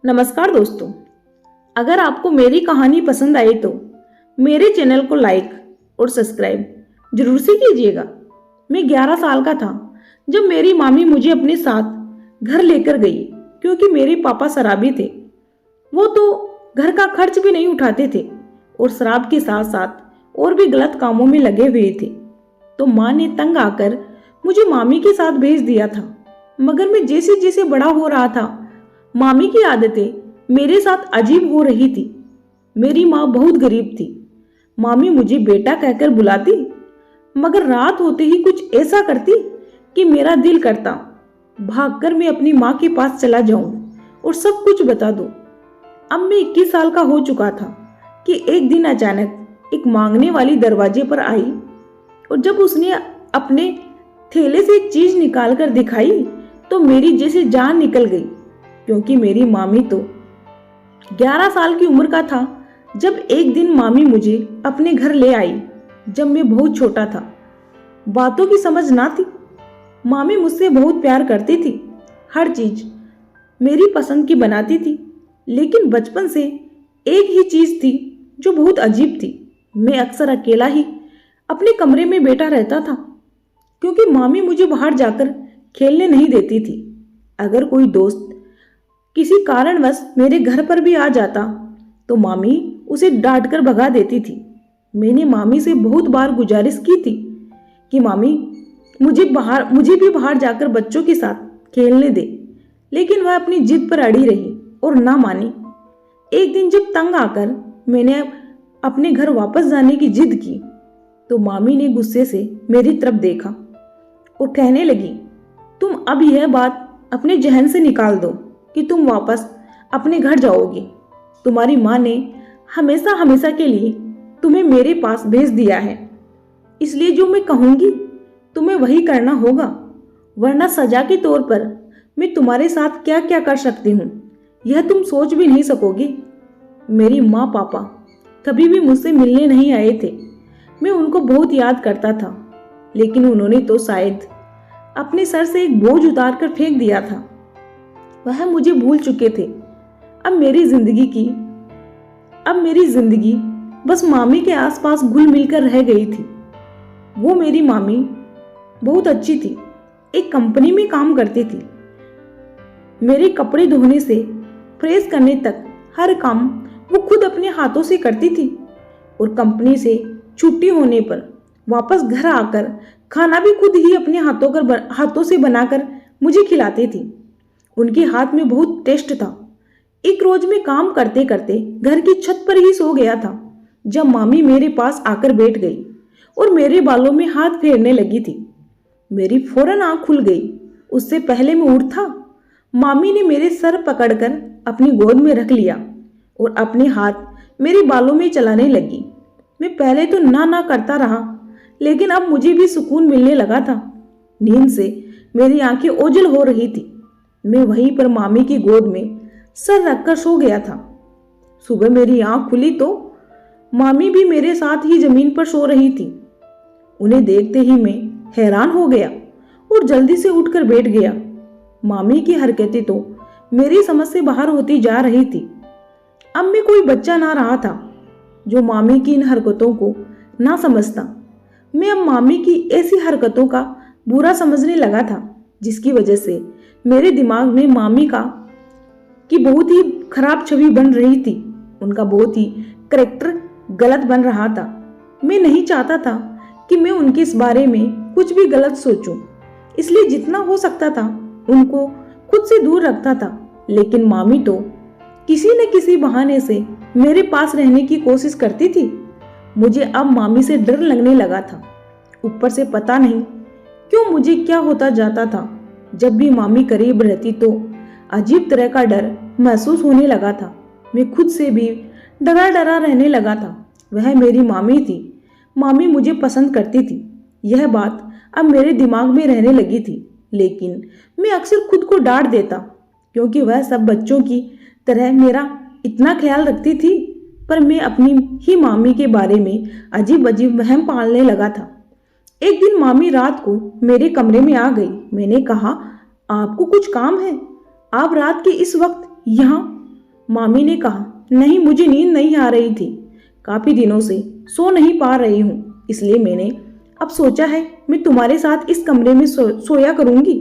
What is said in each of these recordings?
नमस्कार दोस्तों। अगर आपको मेरी कहानी पसंद आई तो मेरे चैनल को लाइक और सब्सक्राइब जरूर से कीजिएगा। मैं 11 साल का था जब मेरी मामी मुझे अपने साथ घर लेकर गई, क्योंकि मेरे पापा शराबी थे। वो तो घर का खर्च भी नहीं उठाते थे और शराब के साथ साथ और भी गलत कामों में लगे हुए थे। तो माँ ने तंग आकर मुझे मामी के साथ भेज दिया था। मगर मैं जैसे जैसे बड़ा हो रहा था, मामी की आदतें मेरे साथ अजीब हो रही थी। मेरी माँ बहुत गरीब थी। मामी मुझे बेटा कहकर बुलाती, मगर रात होते ही कुछ ऐसा करती कि मेरा दिल करता भागकर मैं अपनी माँ के पास चला जाऊं और सब कुछ बता दूं। अब मैं 21 साल का हो चुका था कि एक दिन अचानक एक मांगने वाली दरवाजे पर आई, और जब उसने अपने थैले से एक चीज निकाल कर दिखाई तो मेरी जैसे जान निकल गई। क्योंकि मेरी मामी तो 11 साल की उम्र का था जब एक दिन मामी मुझे अपने घर ले आई, जब मैं बहुत छोटा था। बातों की समझ ना थी। मामी मुझसे बहुत प्यार करती थी, हर चीज मेरी पसंद की बनाती थी। लेकिन बचपन से एक ही चीज थी जो बहुत अजीब थी। मैं अक्सर अकेला ही अपने कमरे में बैठा रहता था, क्योंकि मामी मुझे बाहर जाकर खेलने नहीं देती थी। अगर कोई दोस्त किसी कारणवश मेरे घर पर भी आ जाता तो मामी उसे डांट कर भगा देती थी। मैंने मामी से बहुत बार गुजारिश की थी कि मामी मुझे भी बाहर जाकर बच्चों के साथ खेलने दे, लेकिन वह अपनी जिद पर अड़ी रही और ना मानी। एक दिन जब तंग आकर मैंने अपने घर वापस जाने की जिद की तो मामी ने गुस्से से मेरी तरफ देखा और कहने लगी, तुम अब यह बात अपने जहन से निकाल दो कि तुम वापस अपने घर जाओगी। तुम्हारी माँ ने हमेशा हमेशा के लिए तुम्हें मेरे पास भेज दिया है, इसलिए जो मैं कहूँगी तुम्हें वही करना होगा, वरना सजा के तौर पर मैं तुम्हारे साथ क्या क्या कर सकती हूँ यह तुम सोच भी नहीं सकोगी। मेरी माँ पापा कभी भी मुझसे मिलने नहीं आए थे। मैं उनको बहुत याद करता था, लेकिन उन्होंने तो शायद अपने सर से एक बोझ उतार कर फेंक दिया था। वह मुझे भूल चुके थे। अब मेरी जिंदगी बस मामी के आसपास घुल मिलकर रह गई थी। वो मेरी मामी बहुत अच्छी थी, एक कंपनी में काम करती थी। मेरे कपड़े धोने से प्रेस करने तक हर काम वो खुद अपने हाथों से करती थी, और कंपनी से छुट्टी होने पर वापस घर आकर खाना भी खुद ही अपने हाथों से बनाकर मुझे खिलाती थी। उनके हाथ में बहुत टेस्ट था। एक रोज में काम करते करते घर की छत पर ही सो गया था जब मामी मेरे पास आकर बैठ गई और मेरे बालों में हाथ फेरने लगी थी। मेरी फौरन आंख खुल गई। उससे पहले मैं उठा, मामी ने मेरे सर पकड़कर अपनी गोद में रख लिया और अपने हाथ मेरे बालों में चलाने लगी। मैं पहले तो ना करता रहा, लेकिन अब मुझे भी सुकून मिलने लगा था। नींद से मेरी आंखें ओझल हो रही थी। मैं वहीं पर मामी की गोद में सर रखकर सो गया था। सुबह मेरी आंख खुली तो मामी भी मेरे साथ ही जमीन पर सो रही थी। उन्हें देखते ही मैं हैरान हो गया और जल्दी से उठकर बैठ गया। मामी की हरकतें तो मेरी समझ से बाहर होती जा रही थी। अब मैं कोई बच्चा ना रहा था जो मामी की इन हरकतों को ना समझता। मैं अब मामी की ऐसी हरकतों का बुरा समझने लगा था, जिसकी वजह से मेरे दिमाग में मामी की बहुत ही खराब छवि बन रही थी। उनका बहुत ही कैरेक्टर गलत बन रहा था। मैं नहीं चाहता था कि मैं उनके इस बारे में कुछ भी गलत सोचूं, इसलिए जितना हो सकता था उनको खुद से दूर रखता था। लेकिन मामी तो किसी न किसी बहाने से मेरे पास रहने की कोशिश करती थी। मुझे अब मामी से डर लगने लगा था। ऊपर से पता नहीं क्यों मुझे क्या होता जाता था। जब भी मामी करीब रहती तो अजीब तरह का डर महसूस होने लगा था। मैं खुद से भी डरा डरा रहने लगा था। वह मेरी मामी थी। मामी मुझे पसंद करती थी, यह बात अब मेरे दिमाग में रहने लगी थी। लेकिन मैं अक्सर खुद को डांट देता, क्योंकि वह सब बच्चों की तरह मेरा इतना ख्याल रखती थी। पर मैं अपनी ही मामी के बारे में अजीब अजीब वहम पालने लगा था। एक दिन मामी रात को मेरे कमरे में आ गई। मैंने कहा, आपको कुछ काम है? आप रात के इस वक्त यहाँ मामी ने कहा, नहीं, मुझे नींद नहीं आ रही थी। काफी दिनों से सो नहीं पा रही हूँ, इसलिए मैंने अब सोचा है मैं तुम्हारे साथ इस कमरे में सोया करूंगी।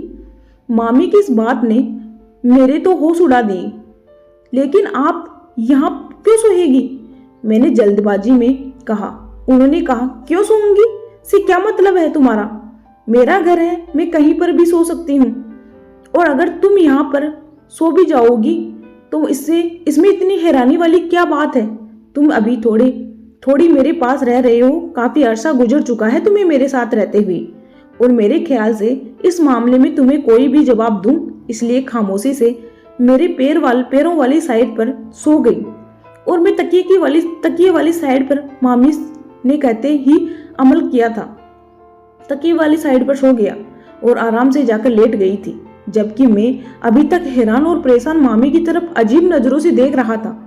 मामी की इस बात ने मेरे तो होश उड़ा दिए। लेकिन आप यहाँ क्यों सोएगी? मैंने जल्दबाजी में कहा। उन्होंने कहा, क्यों सोऊंगी से क्या मतलब है तुम्हारा? मेरा घर है, मैं कहीं पर भी सो सकती हूँ। और अगर तुम यहाँ पर सो भी जाओगी तो इसमें इतनी हैरानी वाली क्या बात है? तुम अभी थोड़ी मेरे पास रह रहे हो, काफी अरसा गुजर चुका है तुम्हें मेरे साथ रहते हुए, और मेरे ख्याल से इस मामले में तुम्हें कोई भी जवाब दूं, इसलिए खामोशी से मेरे पैरों वाली साइड पर सो गई। और मैं तकिए वाली साइड पर मामी ने कहते ही अमल किया था। तकिए वाली साइड पर सो गया और आराम से जाकर लेट गई थी, जबकि मैं अभी तक हैरान और परेशान मामी की तरफ अजीब नजरों से देख रहा था।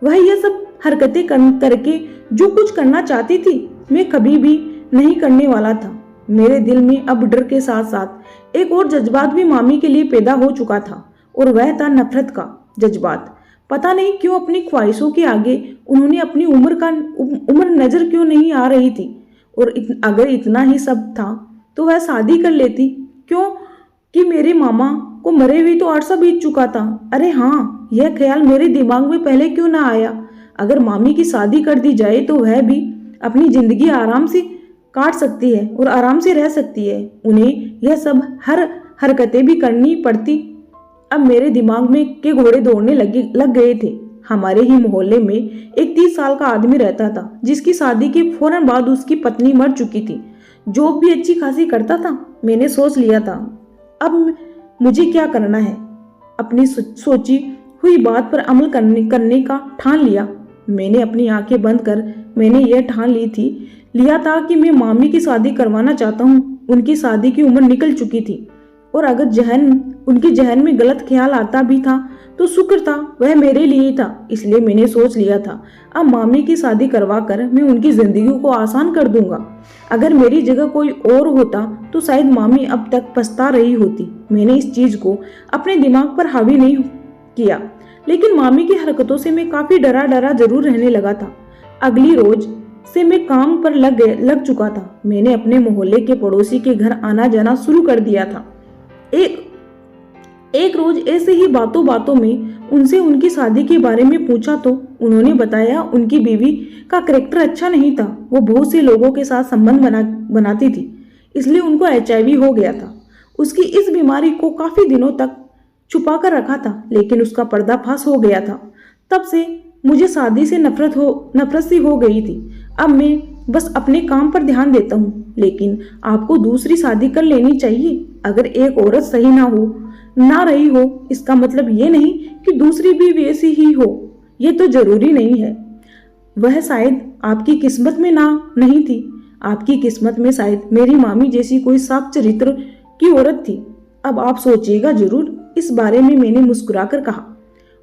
वह यह सब हरकतें करके जो कुछ करना चाहती थी, मैं कभी भी नहीं करने वाला था। मेरे दिल में अब डर के साथ साथ एक और जज्बात भी मामी के लिए पैदा हो चुका था, और वह था नफरत का जज्बात। पता नहीं क्यों अपनी ख्वाहिशों के आगे उन्होंने अपनी उम्र नजर क्यों नहीं आ रही थी। और अगर इतना ही सब था तो वह शादी कर लेती क्यों, कि मेरे मामा को मरे हुए तो अरसा बीत चुका था। अरे हाँ, यह ख्याल मेरे दिमाग में पहले क्यों ना आया? अगर मामी की शादी कर दी जाए तो वह भी अपनी जिंदगी आराम से काट सकती है और आराम से रह सकती है। उन्हें यह सब हरकतें भी करनी पड़ती। अब मेरे दिमाग में के घोड़े दौड़ने लग गए थे। हमारे ही मोहल्ले में एक 30 साल का आदमी रहता था, जिसकी शादी के फौरन बाद उसकी पत्नी मर चुकी थी। जॉब भी अच्छी खासी करता था। मैंने सोच लिया था अब मुझे क्या करना है। अपनी सोची हुई बात पर अमल करने का ठान लिया। मैंने अपनी आंखें बंद कर मैंने यह ठान लिया था कि मैं मामी की शादी करवाना चाहता हूँ। उनकी शादी की उम्र निकल चुकी थी, और अगर उनके जहन में गलत ख्याल आता भी था तो शुक्र था वह मेरे लिए था। इसलिए मैंने सोच लिया था अब मामी की शादी करवा कर मैं उनकी जिंदगी को आसान कर दूंगा। अगर मेरी जगह कोई और होता तो शायद मामी अब तक पछता रही होती। मैंने इस चीज को अपने दिमाग पर हावी नहीं किया, लेकिन मामी की हरकतों से मैं काफी डरा जरूर रहने लगा था। अगली रोज से मैं काम पर लग चुका था। मैंने अपने मोहल्ले के पड़ोसी के घर आना जाना शुरू कर दिया था। एक रोज ऐसे ही बातों में उनसे उनकी शादी के बारे में पूछा तो उन्होंने बताया उनकी बीवी का कैरेक्टर अच्छा नहीं था। वो बहुत से लोगों के साथ संबंध बनाती थी, इसलिए उनको HIV हो गया था। उसकी इस बीमारी को काफी दिनों तक छुपा कर रखा था, लेकिन उसका पर्दाफाश हो गया था। तब से मुझे शादी से नफरत सी हो गई थी। अब मैं बस अपने काम पर ध्यान देता हूँ। लेकिन आपको दूसरी शादी कर लेनी चाहिए। अगर एक औरत सही ना रही हो, इसका मतलब ये नहीं कि दूसरी भी वैसी ही हो। ये तो जरूरी नहीं है। वह शायद आपकी किस्मत में नहीं थी। आपकी किस्मत में शायद मेरी मामी जैसी कोई साफ चरित्र की औरत थी। अब आप सोचिएगा जरूर। इस बारे में मैंने मुस्कुराकर कहा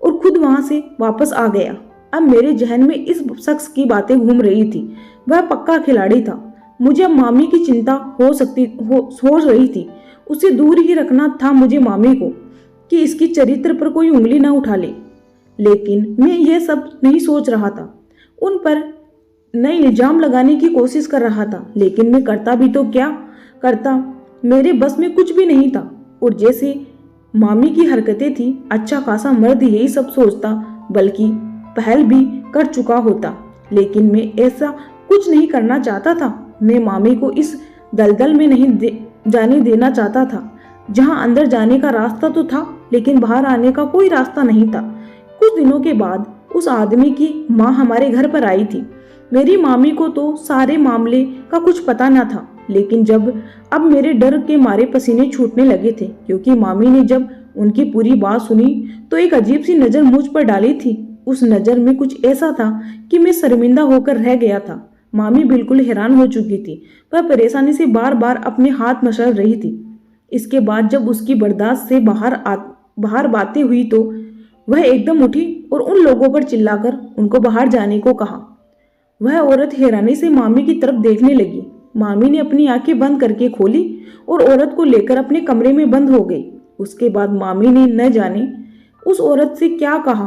और खुद वहां से वापस आ गया। अब मेरे जहन में इस शख्स की बातें घूम रही थी। वह पक्का खिलाड़ी था। मुझे अब मामी की चिंता हो रही थी। उसे दूर ही रखना था मुझे मामी को, कि इसकी चरित्र पर कोई उंगली ना उठा ले। लेकिन मैं यह सब नहीं सोच रहा था। उन पर नए इल्जाम लगाने की कोशिश कर रहा था, लेकिन मैं करता भी तो क्या करता। मेरे बस में कुछ भी नहीं था। और जैसे मामी की हरकतें थी, अच्छा खासा मर्द यही सब सोचता, बल्कि पहल भी कर चुका होता। लेकिन मैं ऐसा कुछ नहीं करना चाहता था। मैं मामी को इस दलदल में नहीं जाने देना चाहता था, जहां अंदर जाने का रास्ता तो था, लेकिन बाहर आने का कोई रास्ता नहीं था। कुछ दिनों के बाद उस आदमी की माँ हमारे घर पर आई थी। मेरी मामी को तो सारे मामले का कुछ पता न था, लेकिन अब मेरे डर के मारे पसीने छूटने लगे थे, क्योंकि मामी ने जब उनकी पूरी बात सुनी तो एक अजीब सी नजर मुझ पर डाली थी। उस नजर में कुछ ऐसा था कि मैं शर्मिंदा होकर रह गया था। मामी बिल्कुल हैरान हो चुकी थी। वह परेशानी से बार बार अपने हाथ मसल रही थी। इसके बाद जब उसकी बर्दाश्त से बाहर बातें हुई तो वह एकदम उठी और उन लोगों पर चिल्लाकर उनको बाहर जाने को कहा। वह औरत हैरानी से मामी की तरफ देखने लगी। मामी ने अपनी आंखें बंद करके खोली और औरत को लेकर अपने कमरे में बंद हो गई। उसके बाद मामी ने न जाने उस औरत से क्या कहा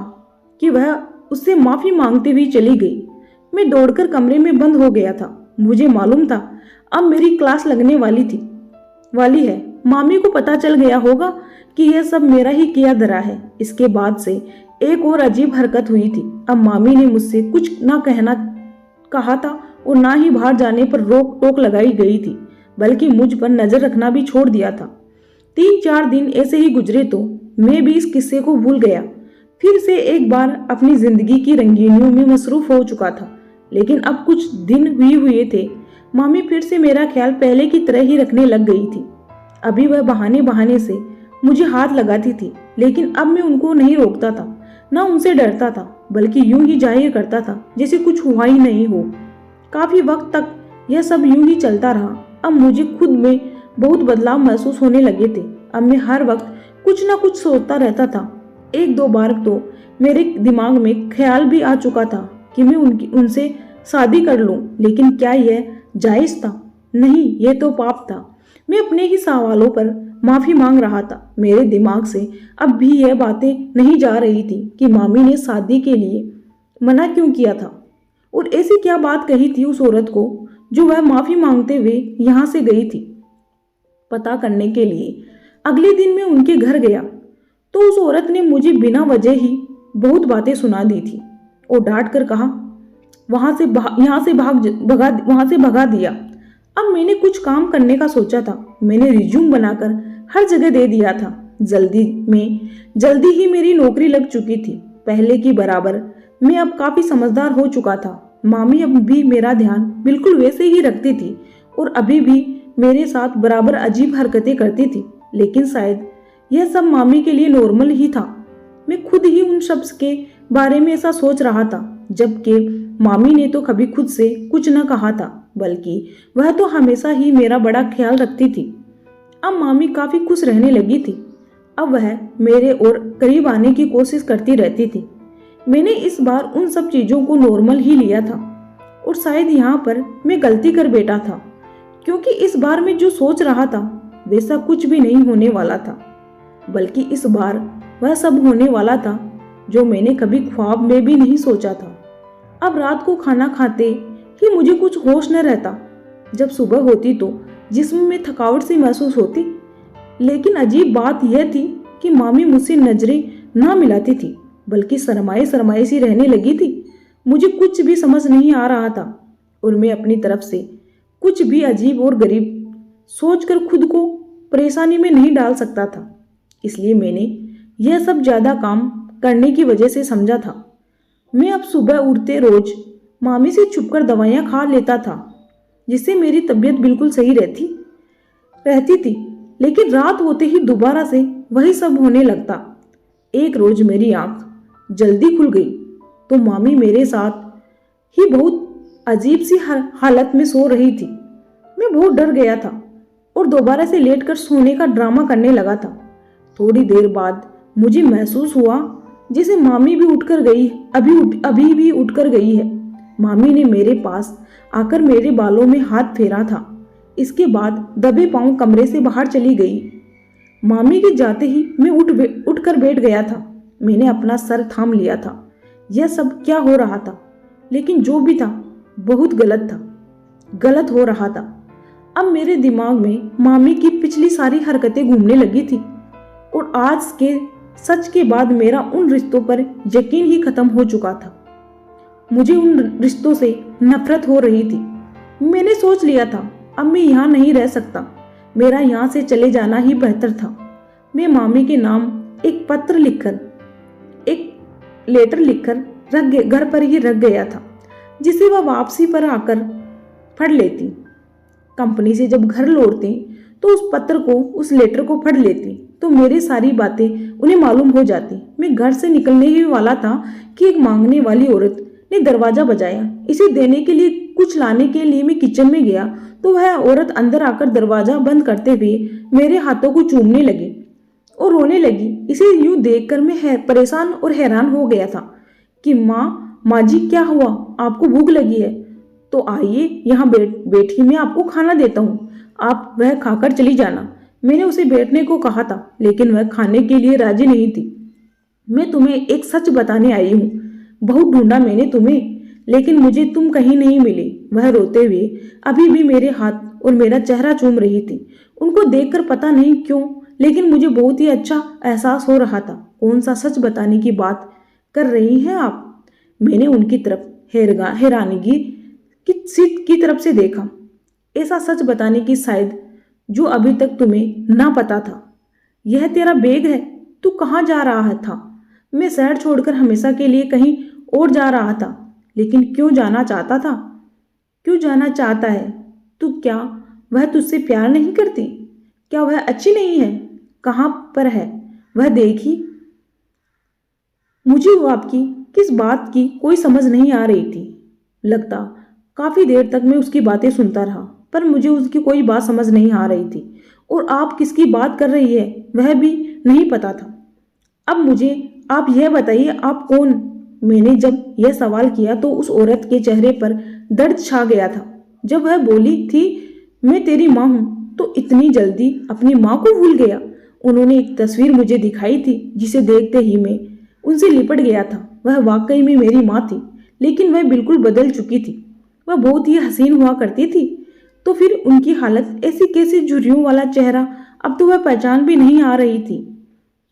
कि वह उससे माफी मांगते हुए चली गई। मैं दौड़कर कमरे में बंद हो गया था। मुझे मालूम था अब मेरी क्लास लगने वाली है। मामी को पता चल गया होगा कि यह सब मेरा ही किया धरा है। इसके बाद से एक और अजीब हरकत हुई थी। अब मामी ने मुझसे कुछ ना कहा था और ना ही बाहर जाने पर रोक टोक लगाई गई थी, बल्कि मुझ पर नजर रखना भी छोड़ दिया था। 3-4 दिन ऐसे ही गुजरे तो मैं भी इस किस्से को भूल गया। फिर से एक बार अपनी जिंदगी की रंगीनियों में मसरूफ हो चुका था। लेकिन अब कुछ दिन हुए थे, मामी फिर से मेरा ख्याल पहले की तरह ही रखने लग गई थी। अभी वह बहाने से मुझे हाथ लगाती थी, लेकिन अब मैं उनको नहीं रोकता था, ना उनसे डरता था, बल्कि यूं ही जाहिर करता था जैसे कुछ हुआ ही नहीं हो। काफी वक्त तक यह सब यूं ही चलता रहा। अब मुझे खुद में बहुत बदलाव महसूस होने लगे थे। अब मैं हर वक्त कुछ ना कुछ सोचता रहता था। 1-2 बार तो मेरे दिमाग में ख्याल भी आ चुका था कि मैं उनसे शादी कर लूं, लेकिन क्या यह जायज था? नहीं, यह तो पाप था। मैं अपने ही सवालों पर माफी मांग रहा था। मेरे दिमाग से अब भी यह बातें नहीं जा रही थी कि मामी ने शादी के लिए मना क्यों किया था, और ऐसी क्या बात कही थी उस औरत को जो वह माफी मांगते हुए यहाँ से गई थी। पता करने के लिए अगले दिन मैं उनके घर गया तो उस औरत ने मुझे बिना वजह ही बहुत बातें सुना दी थी और डांट कर कहा, वहां से भगा दिया। अब मैंने कुछ काम करने का सोचा था। मैंने रिज्यूम बनाकर हर जगह दे दिया था। जल्दी ही मेरी नौकरी लग चुकी थी। पहले की बराबर मैं अब काफी समझदार हो चुका था। मामी अब भी मेरा ध्यान बिल्कुल वैसे ही रखती थी और अभी भी मेरे साथ बराबर अजीब हरकतें करती थी, लेकिन शायद यह सब मामी के लिए नॉर्मल ही था। मैं खुद ही उन शब्द के बारे में ऐसा सोच रहा था, जबकि मामी ने तो कभी खुद से कुछ न कहा था, बल्कि वह तो हमेशा ही मेरा बड़ा ख्याल रखती थी। अब मामी काफी खुश रहने लगी थी। अब वह मेरे और करीब आने की कोशिश करती रहती थी। मैंने इस बार उन सब चीजों को नॉर्मल ही लिया था और शायद यहाँ पर मैं गलती कर बैठा था, क्योंकि इस बार मैं जो सोच रहा था वैसा कुछ भी नहीं होने वाला था, बल्कि इस बार वह सब होने वाला था जो मैंने कभी ख्वाब में भी नहीं सोचा था। अब रात को खाना खाते ही मुझे कुछ होश न रहता। जब सुबह होती तो जिस्म में थकावट सी महसूस होती, लेकिन अजीब बात यह थी कि मामी मुझसे नजरें ना मिलाती थी, बल्कि शरमाए सी रहने लगी थी। मुझे कुछ भी समझ नहीं आ रहा था और मैं अपनी तरफ से कुछ भी अजीब और गरीब सोचकर खुद को परेशानी में नहीं डाल सकता था। इसलिए मैंने यह सब ज्यादा काम करने की वजह से समझा था। मैं अब सुबह उठते रोज मामी से छुपकर दवाइयाँ खा लेता था, जिससे मेरी तबीयत बिल्कुल सही रहती थी। लेकिन रात होते ही दोबारा से वही सब होने लगता। एक रोज मेरी आंख जल्दी खुल गई तो मामी मेरे साथ ही बहुत अजीब सी हालत में सो रही थी। मैं बहुत डर गया था और दोबारा से लेटकर सोने का ड्रामा करने लगा था। थोड़ी देर बाद मुझे महसूस हुआ जैसे मामी भी उठकर गई, अभी भी उठकर गई है। मामी ने मेरे पास आकर मेरे बालों में हाथ फेरा था। इसके बाद दबे पांव कमरे से बाहर चली गई। मामी के जाते ही मैं उठकर बैठ गया था। मैंने अपना सर थाम लिया था। यह सब क्या हो रहा था? लेकिन जो भी था बहुत गलत हो रहा था। अब मेरे दिमाग में मामी की पिछली सारी हरकतें घूमने लगी थी और आज के सच के बाद मेरा उन रिश्तों पर यकीन ही खत्म हो चुका था। मुझे उन रिश्तों से नफरत हो रही थी। मैंने सोच लिया था अब मैं यहाँ नहीं रह सकता। मेरा यहाँ से चले जाना ही बेहतर था। मैं मामी के नाम एक लेटर लिखकर घर पर ही रख गया था, जिसे वह वापसी पर आकर पढ़ लेती। कंपनी से जब घर लौटती तो उस लेटर को पढ़ लेती तो मेरी सारी बातें उन्हें मालूम हो जाती। मैं घर से निकलने ही वाला था कि एक मांगने वाली औरत ने दरवाजा बजाया। इसे देने के लिए कुछ लाने के लिए मैं किचन में गया तो वह औरत अंदर आकर दरवाजा बंद करते हुए मेरे हाथों को चूमने लगी और रोने लगी। इसे यूं देखकर मैं परेशान और हैरान हो गया था कि माँ जी क्या हुआ? आपको भूख लगी है तो आइए यहाँ बैठिए, मैं आपको खाना देता हूँ, आप वह खाकर चली जाना। मैंने उसे बैठने को कहा था, लेकिन वह खाने के लिए राजी नहीं थी। मैं तुम्हें एक सच बताने आई हूँ। बहुत ढूंढा मैंने तुम्हें, लेकिन मुझे तुम कहीं नहीं मिली। वह रोते हुए अभी भी मेरे हाथ और मेरा चेहरा चूम रही थी। उनको देखकर पता नहीं क्यों, लेकिन मुझे बहुत ही अच्छा एहसास हो रहा था। कौन सा सच बताने की बात कर रही हैं आप? मैंने उनकी तरफ हैरानगी की तरफ से देखा। ऐसा सच बताने की शायद जो अभी तक तुम्हें ना पता था। यह तेरा बैग है। तू कहाँ जा रहा था? मैं शहर छोड़कर हमेशा के लिए कहीं और जा रहा था। लेकिन क्यों जाना चाहता था? क्यों जाना चाहता है तू? क्या वह तुझसे प्यार नहीं करती? क्या वह अच्छी नहीं है? कहाँ पर है वह? देखी मुझे वो आपकी किस बात की कोई समझ नहीं आ रही थी। लगता काफी देर तक मैं उसकी बातें सुनता रहा, पर मुझे उसकी कोई बात समझ नहीं आ रही थी। और आप किसकी बात कर रही है वह भी नहीं पता था। अब मुझे आप यह बताइए, आप कौन? मैंने जब यह सवाल किया तो उस औरत के चेहरे पर दर्द छा गया था। जब वह बोली थी मैं तेरी माँ हूं, तो इतनी जल्दी अपनी माँ को भूल गया। उन्होंने एक तस्वीर मुझे दिखाई थी जिसे देखते ही मैं उनसे लिपट गया था। वह वाकई में मेरी माँ थी, लेकिन वह बिल्कुल बदल चुकी थी। वह बहुत ही हसीन हुआ करती थी, तो फिर उनकी हालत ऐसी कैसी? झुर्रियों वाला चेहरा, अब तो वह पहचान भी नहीं आ रही थी।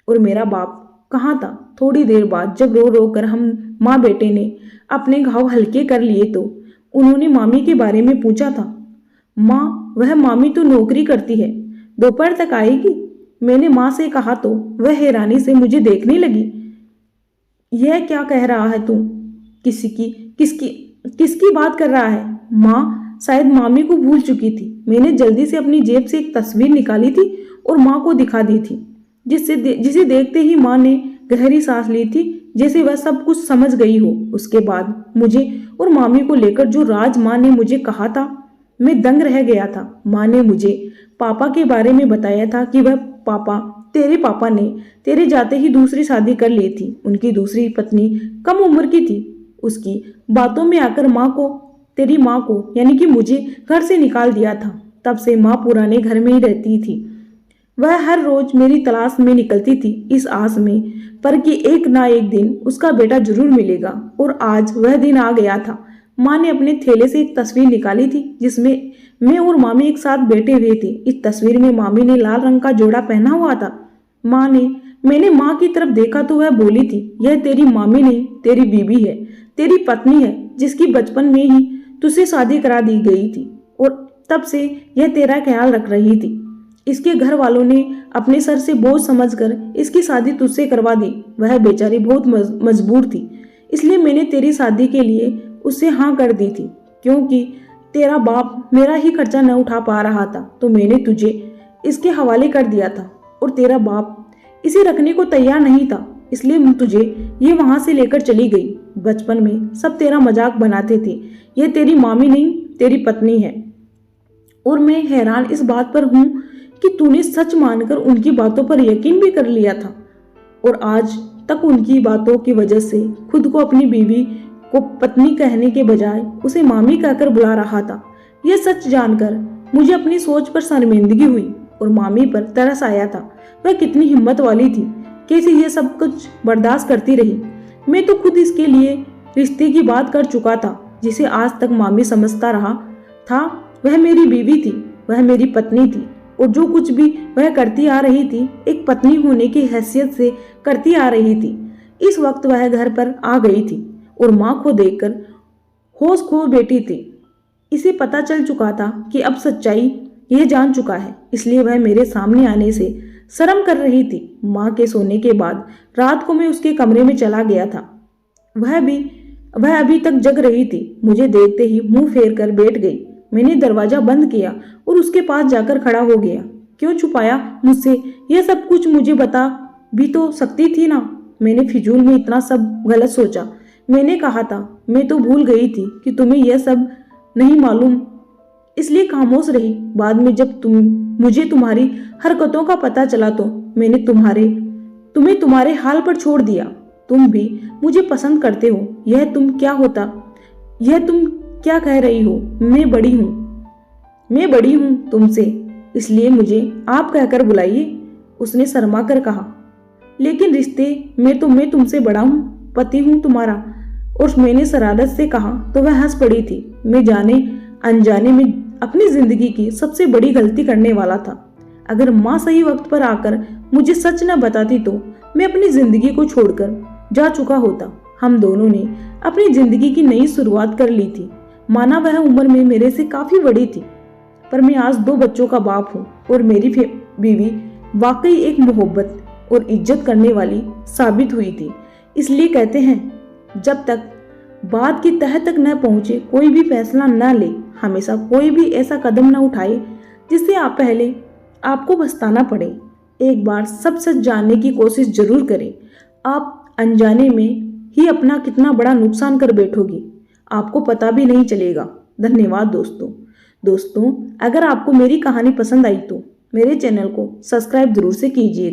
और मेरा बाप कहाँ था? थोड़ी देर बाद जब रो रो कर हम माँ बेटे ने अपने घाव हल्के कर लिए तो उन्होंने मामी के बारे में पूछा था। माँ, वह मामी तो नौकरी करती है, दोपहर तक आएगी। मैंने माँ से कहा तो वह हैरानी से मुझे देखने लगी। यह क्या कह रहा है तू? किसकी किसकी बात कर रहा है? माँ शायद मामी को भूल चुकी थी। मैंने जल्दी से अपनी जेब से एक तस्वीर निकाली थी और माँ को दिखा दी थी, जिसे देखते ही माँ ने गहरी सांस ली थी, जैसे वह सब कुछ समझ गई हो। उसके बाद मुझे और मामी को लेकर जो राज माँ ने मुझे कहा था, मैं दंग रह गया था। माँ ने मुझे पापा के बारे में बताया था कि वह तेरे पापा ने तेरे जाते ही दूसरी शादी कर ली थी। उनकी दूसरी पत्नी कम उम्र की थी। उसकी बातों में आकर तेरी माँ को यानी कि मुझे घर से निकाल दिया था। तब से माँ पुराने घर में ही रहती थी। वह हर रोज मेरी तलाश में निकलती थी, इस आस में पर कि एक ना एक दिन उसका बेटा जरूर मिलेगा। और आज वह दिन आ गया था। माँ ने अपने थैले से एक तस्वीर निकाली थी जिसमें मैं और मामी एक साथ बैठे हुए थे। इस तस्वीर में मामी ने लाल रंग का जोड़ा पहना हुआ था। मैंने माँ की तरफ देखा तो वह बोली थी, यह तेरी मामी नहीं, तेरी बीबी है, तेरी पत्नी है, जिसकी बचपन में ही तुझसे शादी करा दी गई थी और तब से यह तेरा ख्याल रख रही थी। इसके घर वालों ने अपने सर से बोझ समझकर इसकी शादी तुझसे करवा दी। वह बेचारी बहुत मजबूर थी, इसलिए मैंने तेरी शादी के लिए उससे हाँ कर दी थी। क्योंकि तेरा बाप मेरा ही खर्चा न उठा पा रहा था, तो मैंने तुझे इसके हवाले कर दिया था। और तेरा बाप इसे रखने को तैयार नहीं था, इसलिए तुझे ये वहां से लेकर चली गई। बचपन में सब तेरा मजाक बनाते थे। यह तेरी मामी नहीं, तेरी पत्नी है। और मैं हैरान इस बात पर हूँ कि तूने सच मानकर उनकी बातों पर यकीन भी कर लिया था और आज तक उनकी बातों की वजह से खुद को अपनी बीवी को पत्नी कहने के बजाय उसे मामी कहकर बुला रहा था। यह सच जानकर मुझे अपनी सोच पर शर्मिंदगी हुई और मामी पर तरस आया था। वह कितनी हिम्मत वाली थी, कैसे यह सब कुछ बर्दाश्त करती रही। मैं तो खुद इसके लिए रिश्ते की बात कर चुका था, जिसे आज तक मामी समझता रहा था। वह मेरी बीवी थी, वह मेरी पत्नी थी और जो कुछ भी वह करती आ रही थी एक पत्नी होने की हैसियत से करती आ रही थी। इस वक्त वह घर पर आ गई थी और माँ को देखकर होश खो बैठी थी। इसे पता चल चुका था कि अब सच्चाई यह जान चुका है, इसलिए वह मेरे सामने आने से शर्म कर रही थी। माँ के सोने के बाद रात को मैं उसके कमरे में चला गया था। वह अभी तक जग रही थी। मुझे देखते ही मुंह फेर कर बैठ गई। मैंने दरवाजा बंद किया और उसके पास जाकर खड़ा हो गया। क्यों छुपाया मुझसे? यह सब कुछ मुझे बता भी तो सकती थी ना। मैंने फिजूल में इतना सब गलत सोचा। मैंने कहा था, मैं तो भूल गई थी कि तुम्हें यह सब नहीं मालूम, इसलिए खामोश रही। बाद में जब मुझे तुम्हारी हरकतों का पता चला तो मैंने तुम्हें तुम्हारे हाल पर छोड़ दिया। तुम भी मुझे पसंद करते हो। यह तुम क्या कह रही हो? मैं बड़ी हूँ तुमसे, इसलिए मुझे आप कहकर बुलाइए, उसने शर्मा कर कहा। लेकिन रिश्ते में तो मैं तुमसे बड़ा हूँ, पति हूँ तुम्हारा। और मैंने शरारत से कहा तो वह हंस पड़ी थी। मैं जाने अनजाने में अपनी जिंदगी की सबसे बड़ी गलती करने वाला था। अगर माँ सही वक्त पर आकर मुझे सच न बताती तो मैं अपनी जिंदगी को छोड़कर जा चुका होता। हम दोनों ने अपनी जिंदगी की नई शुरुआत कर ली थी। माना वह उम्र में मेरे से काफी बड़ी थी, पर मैं आज 2 बच्चों का बाप हूँ और मेरी बीवी वाकई एक मोहब्बत और इज्जत करने वाली साबित हुई थी। इसलिए कहते हैं, जब तक बात की तह तक न पहुंचे कोई भी फैसला न ले, हमेशा कोई भी ऐसा कदम न उठाए जिससे आप पहले आपको पछताना पड़े। एक बार सब सच जानने की कोशिश जरूर करें। आप अनजाने में ही अपना कितना बड़ा नुकसान कर बैठोगी, आपको पता भी नहीं चलेगा। धन्यवाद दोस्तों, अगर आपको मेरी कहानी पसंद आई तो मेरे चैनल को सब्सक्राइब जरूर से कीजिएगा।